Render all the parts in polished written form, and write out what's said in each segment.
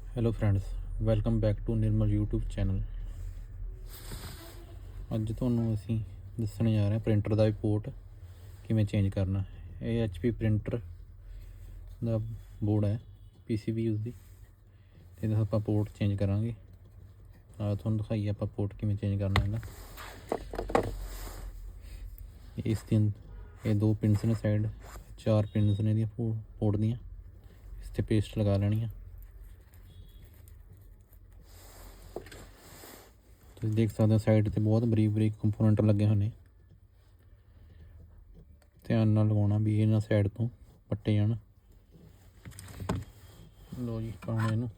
Hello friends, welcome back to Nirmal YouTube channel. ਅੱਜ ਤੁਹਾਨੂੰ ਅਸੀਂ ਦੱਸਣ ਜਾ ਰਹੇ ਹਾਂ ਪ੍ਰਿੰਟਰ ਦਾ ਪੋਰਟ ਕਿਵੇਂ ਚੇਂਜ ਕਰਨਾ। ਇਹ HP ਪ੍ਰਿੰਟਰ ਦਾ ਬੋਰਡ ਹੈ, PCB ਉਸਦੀ, ਅਤੇ ਇਹਦਾ ਆਪਾਂ ਪੋਰਟ ਚੇਂਜ ਕਰਾਂਗੇ। ਤੁਹਾਨੂੰ ਦਿਖਾਈਏ ਆਪਾਂ ਪੋਰਟ ਕਿਵੇਂ ਚੇਂਜ ਕਰਨਾ ਇਹਦਾ। ਇਸ ਦੀਆਂ ਇਹ ਦੋ ਪਿੰਸ ਨੇ ਸਾਈਡ, 4 ਪਿੰਸ ਨੇ ਇਹਦੀਆਂ ਪੋਰਟ ਦੀਆਂ। ਇਸ 'ਤੇ ਪੇਸਟ ਲਗਾ ਲੈਣੀ ਆ। ਤੁਸੀਂ ਦੇਖ ਸਕਦੇ ਹੋ ਸਾਈਡ 'ਤੇ ਬਹੁਤ ਬਰੀਕ ਬਰੀਕ ਕੰਪੋਨੈਂਟ ਲੱਗੇ ਹੋਏ ਨੇ। ਧਿਆਨ ਨਾਲ ਲਗਾਉਣਾ ਵੀ ਇਹਨਾਂ ਸਾਈਡ ਤੋਂ ਪੱਟੇ ਜਾਣ। ਲਓ ਜੀ, ਪਾਉਣਾ ਇਹਨੂੰ।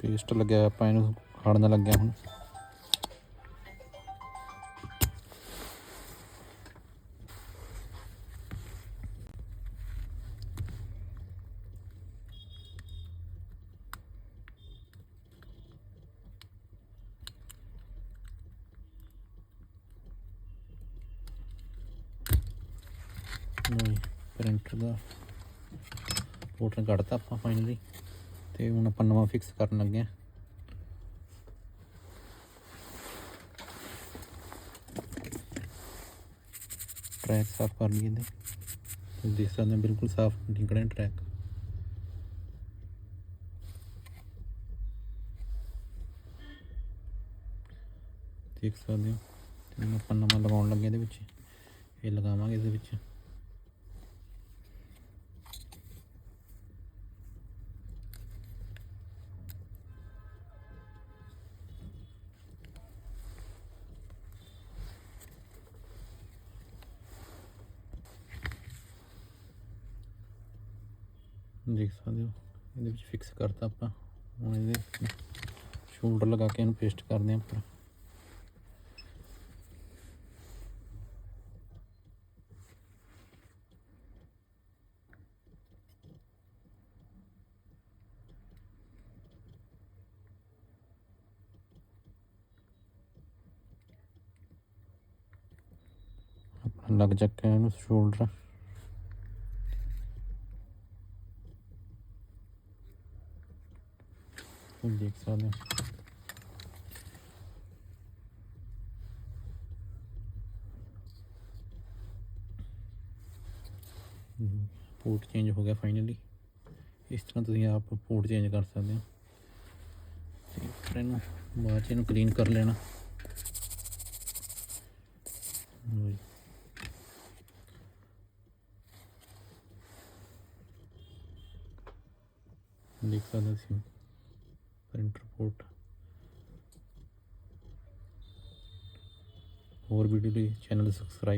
ਪੇਸਟ ਲੱਗਿਆ, ਆਪਾਂ ਇਹਨੂੰ ਖਾੜਨ ਲੱਗਿਆ ਹੁਣ। ਪ੍ਰਿੰਟਰ ਦਾ ਪੋਰਟ ਕੱਢਤਾ ਆਪਾਂ ਫਾਈਨਲੀ, ਅਤੇ ਹੁਣ ਆਪਾਂ ਨਵਾਂ ਫਿਕਸ ਕਰਨ ਲੱਗੇ ਹਾਂ। ਟਰੈਕ ਸਾਫ਼ ਕਰ ਲਈਏ ਇਹਦੇ। ਤੁਸੀਂ ਦੇਖ ਸਕਦੇ ਹੋ ਬਿਲਕੁਲ ਸਾਫ਼ ਨਿਕਲੇ ਟਰੈਕ। ਦੇਖ ਸਕਦੇ ਹੋ। ਅਤੇ ਹੁਣ ਆਪਾਂ ਨਵਾਂ ਲਗਾਉਣ ਲੱਗੇ ਇਹਦੇ ਵਿੱਚ। ਇਹ ਲਗਾਵਾਂਗੇ ਇਹਦੇ ਵਿੱਚ। ਦੇਖ ਸਕਦੇ ਹੋ ਇਹਦੇ ਵਿੱਚ ਫਿਕਸ ਕਰਤਾ ਆਪਾਂ। ਹੁਣ ਇਹਦੇ ਸ਼ੋਲਡਰ ਲਗਾ ਕੇ ਇਹਨੂੰ ਪੇਸਟ ਕਰਦੇ ਹਾਂ ਉੱਪਰ। ਆਪਣਾ ਲੱਗ ਚੱਕਿਆ ਇਹਨੂੰ ਸ਼ੋਲਡਰ। ਦੇਖ ਸਕਦੇ ਹੋ। ਪੋਰਟ ਚੇਂਜ ਹੋ ਗਿਆ ਫਾਈਨਲੀ। ਇਸ ਤਰ੍ਹਾਂ ਤੁਸੀਂ ਆਪ ਪੋਰਟ ਚੇਂਜ ਕਰ ਸਕਦੇ ਹੋ। ਅਤੇ ਫਿਰ ਇਹਨੂੰ ਬਾਅਦ 'ਚ ਇਹਨੂੰ ਕਲੀਨ ਕਰ ਲੈਣਾ। ਦੇਖ ਸਕਦੇ ਸੀ ਪ੍ਰਿੰਟਰ ਪੋਰਟ। ਹੋਰ ਵੀਡੀਓ ਲਈ ਚੈਨਲ ਸਬਸਕ੍ਰਾਈਬ